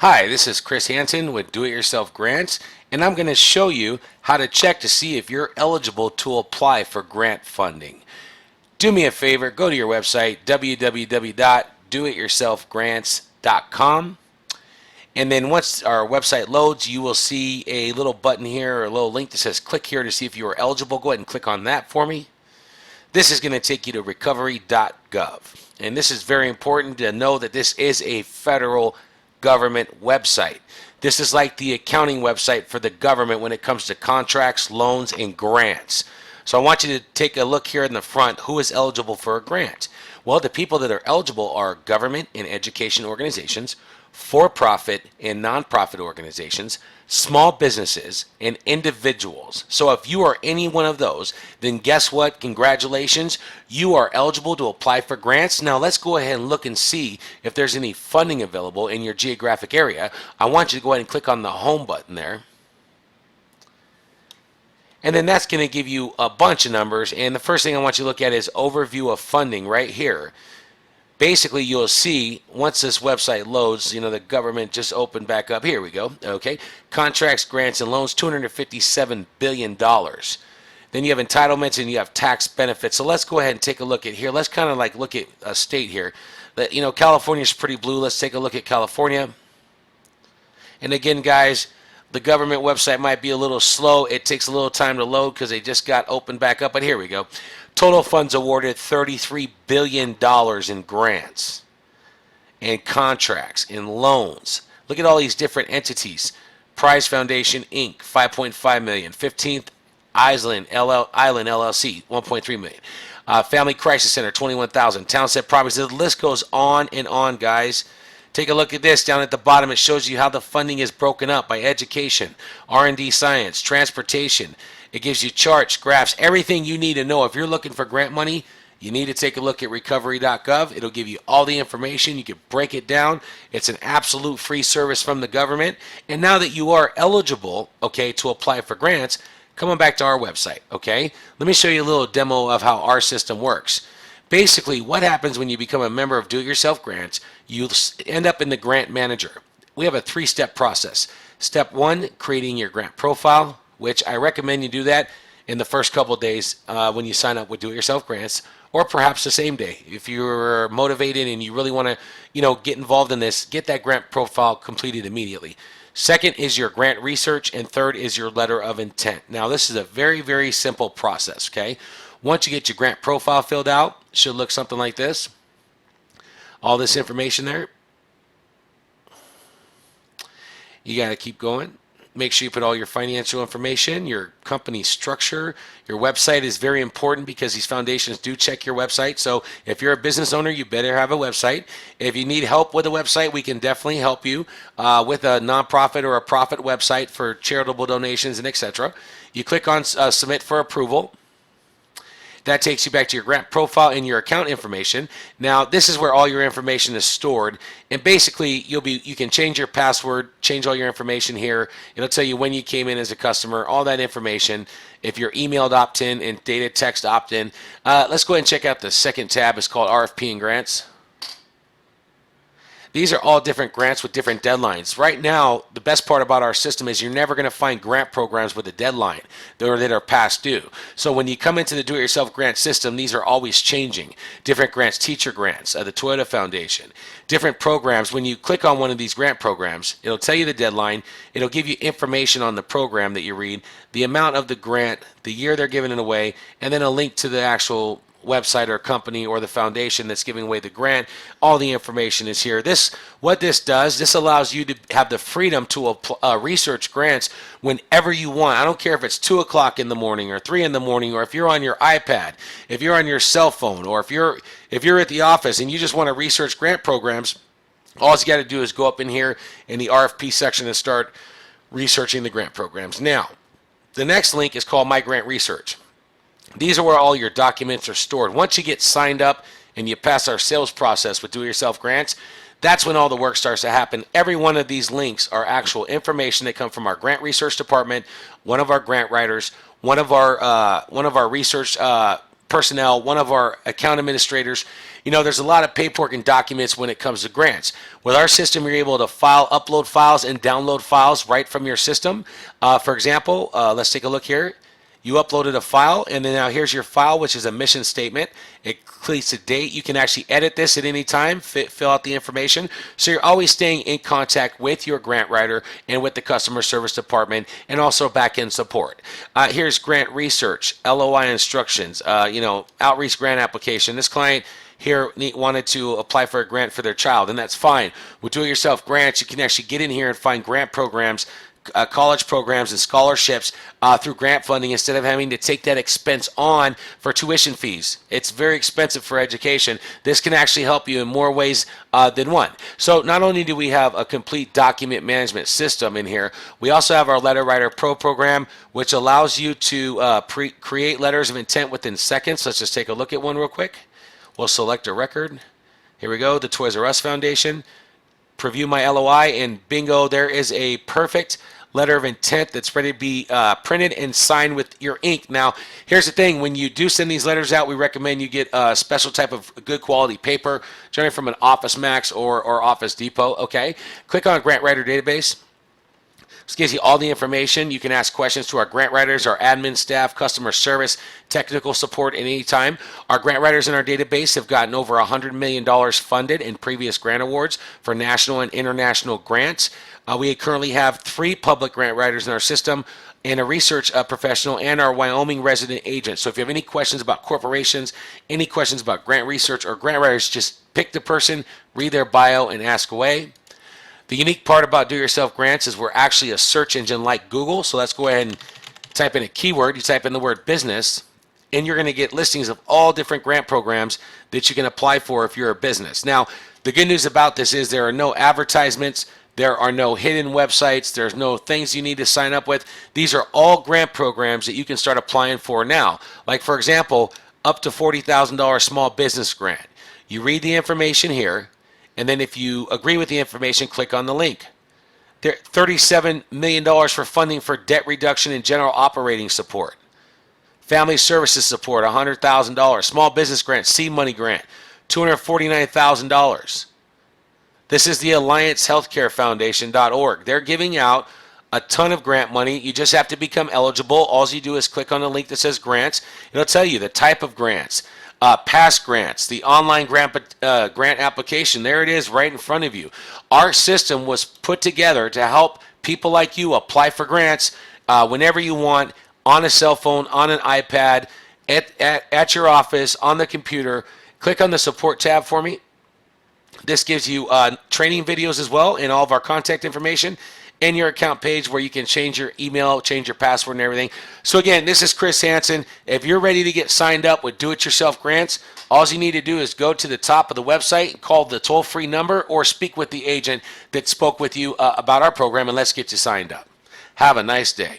Hi, this is Chris Hansen with Do It Yourself Grants, and I'm going to show you how to check to see if you're eligible to apply for grant funding. Do me a favor, go to your website, www.doityourselfgrants.com, and then once our website loads, you will see a little button here or a little link that says click here to see if you are eligible. Go ahead and click on that for me. This is going to take you to recovery.gov, and this is very important to know that this is a federal government website. This is like the accounting website for the government when it comes to contracts, loans, and grants. So I want you to take a look here in the front. Who is eligible for a grant? Well, the people that are eligible are government and education organizations, for-profit and nonprofit organizations, small businesses, and individuals. So if you are any one of those, then guess what? Congratulations. You are eligible to apply for grants. Now let's go ahead and look and see if there's any funding available in your geographic area. I want you to go ahead and click on the home button there. And then that's going to give you a bunch of numbers. And the first thing I want you to look at is overview of funding right here. Basically, you'll see once this website loads, the government just opened back up. Here we go. Okay. Contracts, grants, and loans, $257 billion. Then you have entitlements and you have tax benefits. So let's go ahead and take a look at here. Let's kind of like look at a state here. California's pretty blue. Let's take a look at California. And again, guys, the government website might be a little slow. It takes a little time to load because they just got opened back up. But here we go. Total funds awarded $33 billion in grants and contracts and loans. Look at all these different entities. Prize Foundation, Inc., $5.5 million. 15th Island LLC, $1.3 million. Family Crisis Center, $21,000. Townsend Properties. The list goes on and on, guys. Take a look at this. Down at the bottom, it shows you how the funding is broken up by education, R&D science, transportation. It gives you charts, graphs, everything you need to know. If you're looking for grant money, you need to take a look at recovery.gov. It'll give you all the information. You can break it down. It's an absolute free service from the government. And now that you are eligible, okay, to apply for grants, come on back to our website, okay? Let me show you a little demo of how our system works. Basically, what happens when you become a member of Do-It-Yourself Grants, you end up in the grant manager. We have a 3-step process. Step 1, creating your grant profile, which I recommend you do that in the first couple of days when you sign up with Do-It-Yourself Grants, or perhaps the same day. If you're motivated and you really want to, get involved in this, get that grant profile completed immediately. Second is your grant research, and third is your letter of intent. Now, this is a very, very simple process, okay? Once you get your grant profile filled out, it should look something like this. All this information there. You got to keep going. Make sure you put all your financial information, your company structure. Your website is very important because these foundations do check your website. So if you're a business owner, you better have a website. If you need help with a website, we can definitely help you with a nonprofit or a profit website for charitable donations and etc. You click on submit for approval. That takes you back to your grant profile and your account information. Now, this is where all your information is stored, and basically you can change your password, change all your information here. It'll tell you when you came in as a customer, all that information. If you're emailed opt-in and data text opt-in, let's go ahead and check out the second tab. It's called RFP and Grants. These are all different grants with different deadlines. Right now, the best part about our system is you're never going to find grant programs with a deadline that are past due. So when you come into the Do-It-Yourself grant system, these are always changing. Different grants, teacher grants, the Toyota Foundation, different programs. When you click on one of these grant programs, it'll tell you the deadline. It'll give you information on the program that you read, the amount of the grant, the year they're giving it away, and then a link to the actual website or company or the foundation that's giving away the grant. All the information is here. What this does, this allows you to have the freedom to research grants whenever you want. I don't care if it's 2 o'clock in the morning or 3 in the morning, or if you're on your iPad, if you're on your cell phone, or if you're at the office and you just want to research grant programs. All you got to do is go up in here in the RFP section and start researching the grant programs. Now, the next link is called My Grant Research. These are where all your documents are stored. Once you get signed up and you pass our sales process with Do-It-Yourself Grants, that's when all the work starts to happen. Every one of these links are actual information that come from our grant research department, one of our grant writers, one of our research personnel, one of our account administrators. You know, there's a lot of paperwork and documents when it comes to grants. With our system, you're able to upload files and download files right from your system. For example, let's take a look here. You uploaded a file, and then now here's your file, which is a mission statement. It completes a date. You can actually edit this at any time, fill out the information. So you're always staying in contact with your grant writer and with the customer service department, and also back-end support. Here's grant research, LOI instructions, outreach grant application. This client here wanted to apply for a grant for their child, and that's fine. With do-it-yourself grants, you can actually get in here and find grant programs, college programs and scholarships through grant funding, instead of having to take that expense on for tuition fees. It's very expensive for education. This can actually help you in more ways than one. So not only do we have a complete document management system in here, we also have our Letter Writer Pro program, which allows you to create letters of intent within seconds. Let's just take a look at one real quick. We'll select a record. Here we go, the Toys R Us Foundation. Preview my LOI, and bingo, there is a perfect letter of intent that's ready to be printed and signed with your ink. Now, here's the thing. When you do send these letters out, we recommend you get a special type of good quality paper, generally from an Office Max or Office Depot, okay? Click on Grant Writer Database. This gives you all the information. You can ask questions to our grant writers, our admin staff, customer service, technical support at any time. Our grant writers in our database have gotten over $100 million funded in previous grant awards for national and international grants. We currently have 3 public grant writers in our system, and a research professional, and our Wyoming resident agent. So if you have any questions about corporations, any questions about grant research or grant writers, just pick the person, read their bio, and ask away. The unique part about do-it-yourself grants is we're actually a search engine like Google. So let's go ahead and type in a keyword. You type in the word business, and you're going to get listings of all different grant programs that you can apply for if you're a business. Now, the good news about this is there are no advertisements. There are no hidden websites. There's no things you need to sign up with. These are all grant programs that you can start applying for now. Like, for example, up to $40,000 small business grant. You read the information here, and then if you agree with the information, click on the link. There $37 million for funding for debt reduction and general operating support. Family services support, $100,000. Small business grant, seed money grant, $249,000. This is the AllianceHealthcareFoundation.org. They're giving out a ton of grant money. You just have to become eligible. All you do is click on the link that says grants. It'll tell you the type of grants, past grants, the online grant application. There it is right in front of you. Our system was put together to help people like you apply for grants whenever you want, on a cell phone, on an iPad, at your office, on the computer. Click on the support tab for me. This gives you training videos as well, and all of our contact information, and your account page where you can change your email, change your password, and everything. So again, this is Chris Hansen. If you're ready to get signed up with do-it-yourself grants, all you need to do is go to the top of the website and call the toll-free number, or speak with the agent that spoke with you about our program, and let's get you signed up. Have a nice day.